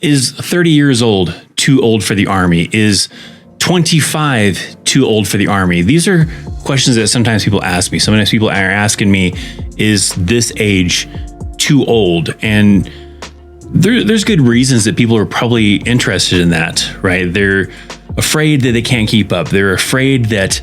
Is 30 years old too old for the Army? Is 25 too old for the Army? These are questions that sometimes people ask me. Sometimes people are asking me, is this age too old? And there's good reasons that people are probably interested in that, right? They're afraid that they can't keep up. They're afraid that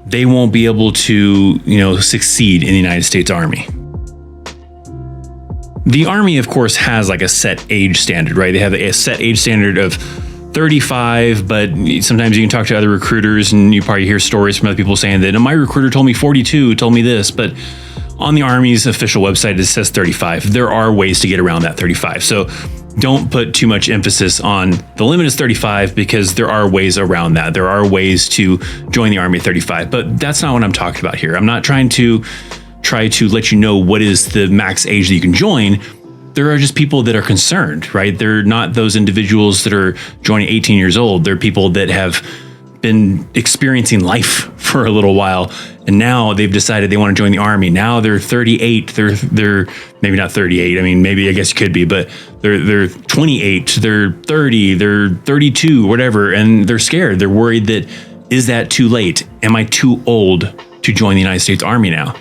they won't be able to, succeed in the United States Army. The Army, of course, has like a set age standard, right? They have a set age standard of 35, but sometimes you can talk to other recruiters and you probably hear stories from other people saying that my recruiter told me 42, told me this, but on the Army's official website, it says 35. There are ways to get around that 35. So don't put too much emphasis on the limit is 35 because there are ways around that. There are ways to join the Army at 35, but that's not what I'm talking about here. I'm not trying to let you know what is the max age that you can join. There are just people that are concerned, right? They're not those individuals that are joining 18 years old. They're people that have been experiencing life for a little while, and now they've decided they want to join the Army. Now they're 38. They're maybe not 38. I mean, maybe I guess it could be, but they're 28. They're 30. They're 32. Whatever, and they're scared. They're worried that is that too late? Am I too old to join the United States Army now?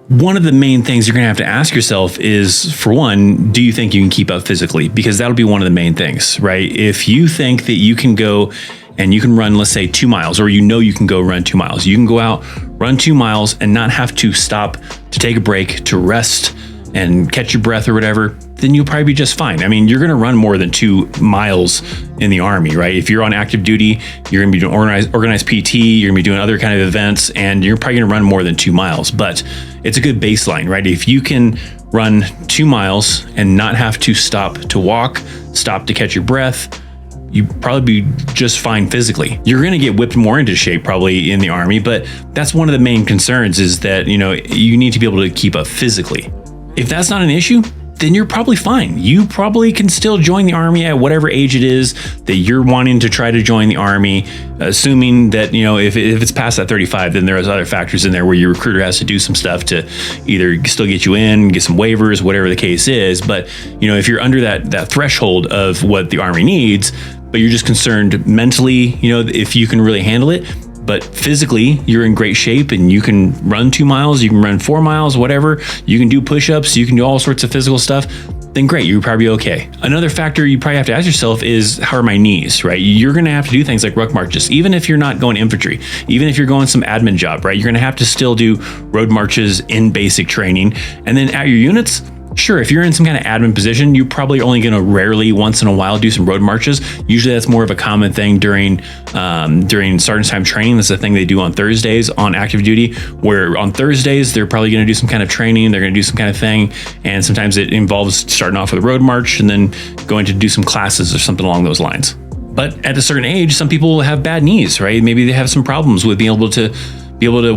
One of the main things you're going to have to ask yourself is, for one, do you think you can keep up physically? Because that'll be one of the main things, right? If you think that you can go and you can run, let's say 2 miles, or you can go run 2 miles, you can go out, run 2 miles and not have to stop to take a break, to rest and catch your breath or whatever, then you'll probably be just fine. I mean, you're going to run more than 2 miles in the Army, right? If you're on active duty, you're going to be doing organized PT, you're going to be doing other kind of events, and you're probably going to run more than 2 miles. But it's a good baseline, right? If you can run 2 miles and not have to stop to walk, stop to catch your breath, you probably be just fine physically. You're going to get whipped more into shape probably in the Army, but that's one of the main concerns is that, you need to be able to keep up physically. If that's not an issue, then you're probably fine. You probably can still join the Army at whatever age it is that you're wanting to try to join the Army, assuming that, if it's past that 35, then there's other factors in there where your recruiter has to do some stuff to either still get you in, get some waivers, whatever the case is. But, if you're under that threshold of what the Army needs, but you're just concerned mentally, if you can really handle it, but physically you're in great shape and you can run 2 miles, you can run 4 miles, whatever, you can do push-ups, you can do all sorts of physical stuff, then great, you're probably okay. Another factor you probably have to ask yourself is, how are my knees, right? You're going to have to do things like ruck marches, even if you're not going infantry, even if you're going some admin job, right? You're going to have to still do road marches in basic training. And then at your units, sure, if you're in some kind of admin position, you're probably only going to rarely, once in a while, do some road marches. Usually that's more of a common thing during sergeant's time training. That's the thing they do on Thursdays on active duty, where on Thursdays, they're probably going to do some kind of training. They're going to do some kind of thing. And sometimes it involves starting off with a road march and then going to do some classes or something along those lines. But at a certain age, some people have bad knees, right? Maybe they have some problems with being able to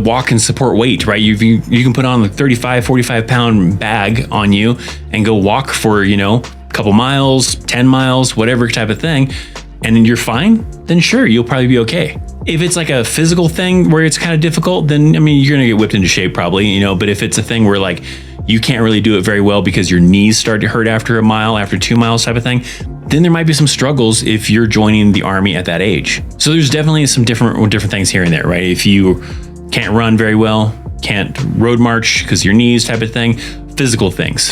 walk and support weight, right? You can put on a 35, 45 pound bag on you and go walk for, a couple miles, 10 miles, whatever type of thing, and then you're fine, then sure, you'll probably be okay. If it's like a physical thing where it's kind of difficult, then, you're going to get whipped into shape probably, but if it's a thing where like you can't really do it very well because your knees start to hurt after a mile, after 2 miles type of thing, then there might be some struggles if you're joining the Army at that age. So there's definitely some different things here and there, right? If you can't run very well, can't road march because your knees type of thing, physical things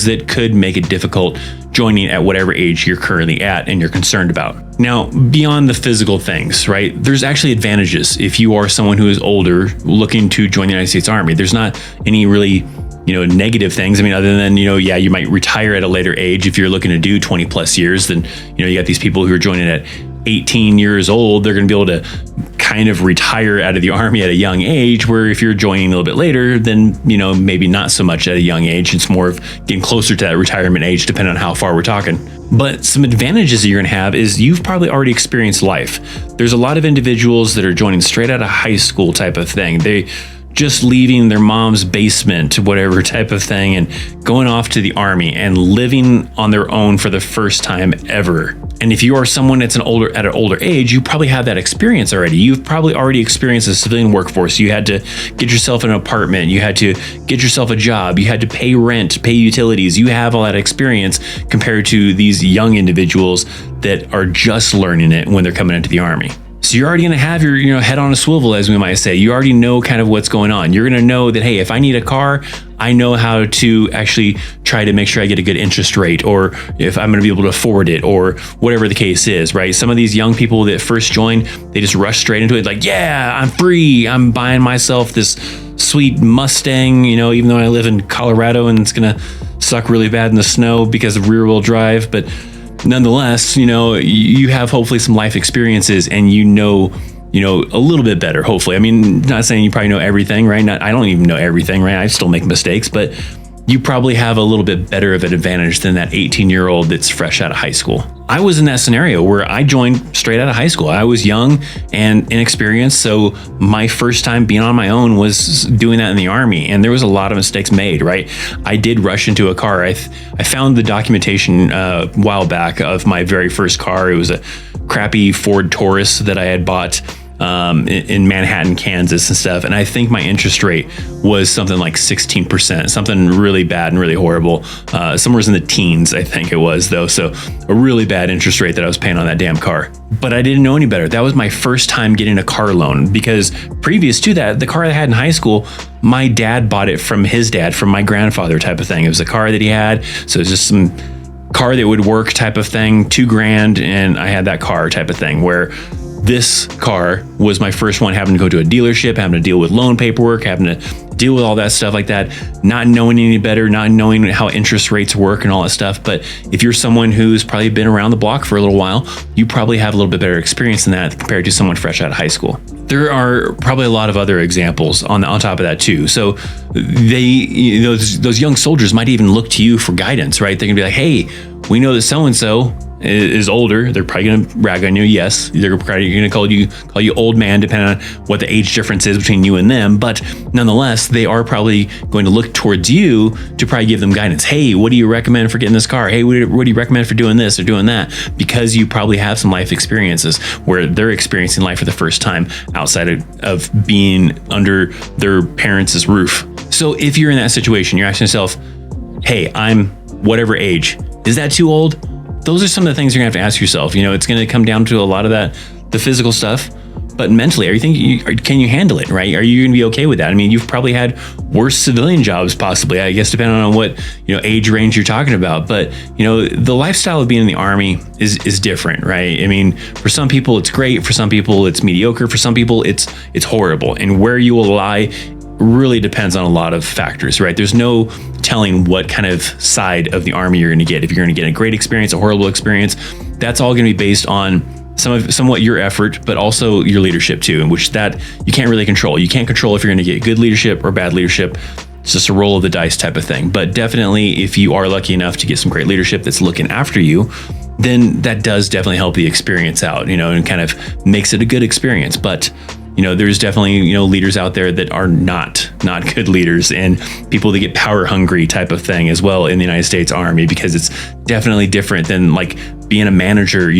that could make it difficult joining at whatever age you're currently at and you're concerned about. Now, beyond the physical things, right, there's actually advantages if you are someone who is older looking to join the United States Army. There's not any really negative things. Other than, you might retire at a later age. If you're looking to do 20 plus years, then, you got these people who are joining at 18 years old. They're going to be able to kind of retire out of the Army at a young age, where if you're joining a little bit later, then, maybe not so much at a young age. It's more of getting closer to that retirement age, depending on how far we're talking. But some advantages that you're going to have is you've probably already experienced life. There's a lot of individuals that are joining straight out of high school type of thing. They just leaving their mom's basement, whatever type of thing, and going off to the Army and living on their own for the first time ever. And if you are someone that's at an older age, you probably have that experience already. You've probably already experienced the civilian workforce. You had to get yourself an apartment. You had to get yourself a job. You had to pay rent, pay utilities. You have all that experience compared to these young individuals that are just learning it when they're coming into the Army. So you're already going to have your head on a swivel, as we might say. You already know kind of what's going on. You're going to know that, hey, if I need a car, I know how to actually try to make sure I get a good interest rate, or if I'm going to be able to afford it, or whatever the case is, right? Some of these young people that first join, they just rush straight into it like, yeah, I'm free. I'm buying myself this sweet Mustang, even though I live in Colorado and it's going to suck really bad in the snow because of rear wheel drive. But nonetheless, you have hopefully some life experiences and a little bit better, hopefully. I mean, not saying you probably know everything, right? I don't even know everything, right? I still make mistakes, but you probably have a little bit better of an advantage than that 18-year-old that's fresh out of high school. I was in that scenario where I joined straight out of high school. I was young and inexperienced, so my first time being on my own was doing that in the Army, and there was a lot of mistakes made, right? I did rush into a car. I found the documentation a while back of my very first car. It was a crappy Ford Taurus that I had bought in Manhattan, Kansas and stuff. And I think my interest rate was something like 16%, something really bad and really horrible. Somewhere in the teens, I think it was, though. So a really bad interest rate that I was paying on that damn car. But I didn't know any better. That was my first time getting a car loan, because previous to that, the car I had in high school, my dad bought it from his dad, from my grandfather type of thing. It was a car that he had. So it was just some car that would work type of thing, $2,000. And I had that car type of thing, where this car was my first one having to go to a dealership, having to deal with loan paperwork, having to deal with all that stuff like that, not knowing any better, not knowing how interest rates work and all that stuff. But if you're someone who's probably been around the block for a little while, you probably have a little bit better experience than that compared to someone fresh out of high school. There are probably a lot of other examples on top of that too. So those young soldiers might even look to you for guidance, right? They're gonna be like, hey, we know that so-and-so is older. They're probably going to rag on you. Yes, they're probably going to call you old man, depending on what the age difference is between you and them. But nonetheless, they are probably going to look towards you to probably give them guidance. Hey, what do you recommend for getting this car? Hey, what do you recommend for doing this or doing that? Because you probably have some life experiences where they're experiencing life for the first time outside of being under their parents' roof. So if you're in that situation, you're asking yourself, hey, I'm whatever age. Is that too old? Those are some of the things you're gonna have to ask yourself. It's gonna come down to a lot of the physical stuff, but mentally, can you handle it, right? Are you gonna be okay with that? I mean, you've probably had worse civilian jobs, possibly, I guess, depending on what age range you're talking about. But the lifestyle of being in the Army is different, right? I mean, for some people it's great, for some people it's mediocre, for some people it's horrible. And where you will lie really depends on a lot of factors, right? There's no telling what kind of side of the Army you're going to get. If you're going to get a great experience, a horrible experience, that's all going to be based on somewhat your effort, but also your leadership too, in which that you can't really control. You can't control if you're going to get good leadership or bad leadership. It's just a roll of the dice type of thing. But definitely, if you are lucky enough to get some great leadership that's looking after you, then that does definitely help the experience out, and kind of makes it a good experience. But there's definitely, leaders out there that are not good leaders, and people that get power hungry type of thing as well in the United States Army, because it's definitely different than like being a manager,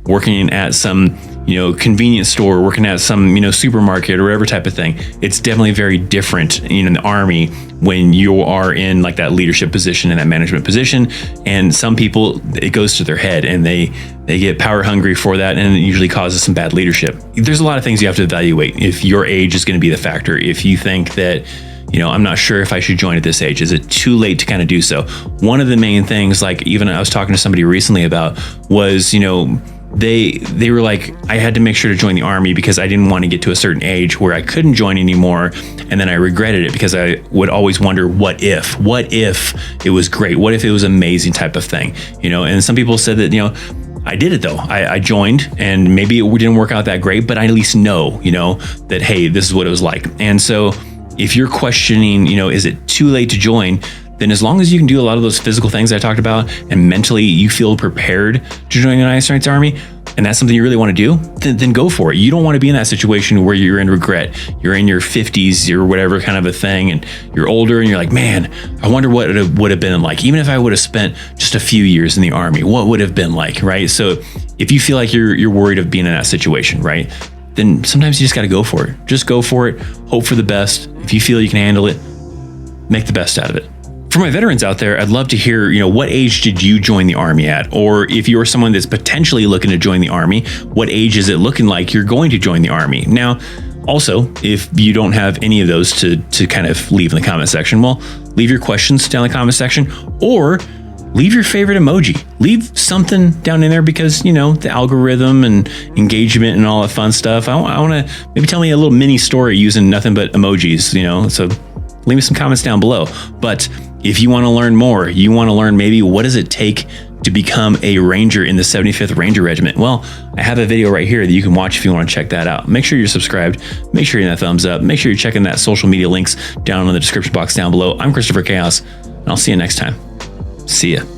working at some, convenience store, working at some, supermarket or whatever type of thing. It's definitely very different in the Army when you are in like that leadership position and that management position. And some people, it goes to their head and they get power hungry for that, and it usually causes some bad leadership. There's a lot of things you have to evaluate if your age is going to be the factor. If you think that, I'm not sure if I should join at this age. Is it too late to kind of do so? One of the main things, like even I was talking to somebody recently about, was, they were like, I had to make sure to join the Army because I didn't want to get to a certain age where I couldn't join anymore. And then I regretted it because I would always wonder, what if it was great? What if it was amazing type of thing? And some people said that, I did it though. I joined, and maybe it didn't work out that great, but I at least know, that, hey, this is what it was like. And so if you're questioning, is it too late to join? Then as long as you can do a lot of those physical things I talked about, and mentally you feel prepared to join the United States Army, and that's something you really want to do, then go for it. You don't want to be in that situation where you're in regret. You're in your 50s or whatever kind of a thing, and you're older and you're like, man, I wonder what it would have been like. Even if I would have spent just a few years in the Army, what would have been like, right? So if you feel like you're worried of being in that situation, right, then sometimes you just got to go for it. Just go for it. Hope for the best. If you feel you can handle it, make the best out of it. For my veterans out there, I'd love to hear, what age did you join the Army at? Or if you're someone that's potentially looking to join the Army, what age is it looking like you're going to join the Army? Now, also, if you don't have any of those to kind of leave in the comment section, well, leave your questions down in the comment section, or leave your favorite emoji. Leave something down in there because, the algorithm and engagement and all that fun stuff. I want to maybe tell me a little mini story using nothing but emojis, so leave me some comments down below. But if you want to learn more, you want to learn maybe what does it take to become a Ranger in the 75th Ranger Regiment? Well, I have a video right here that you can watch if you want to check that out. Make sure you're subscribed. Make sure you're that thumbs up. Make sure you're checking that social media links down in the description box down below. I'm Christopher Chaos, and I'll see you next time. See ya.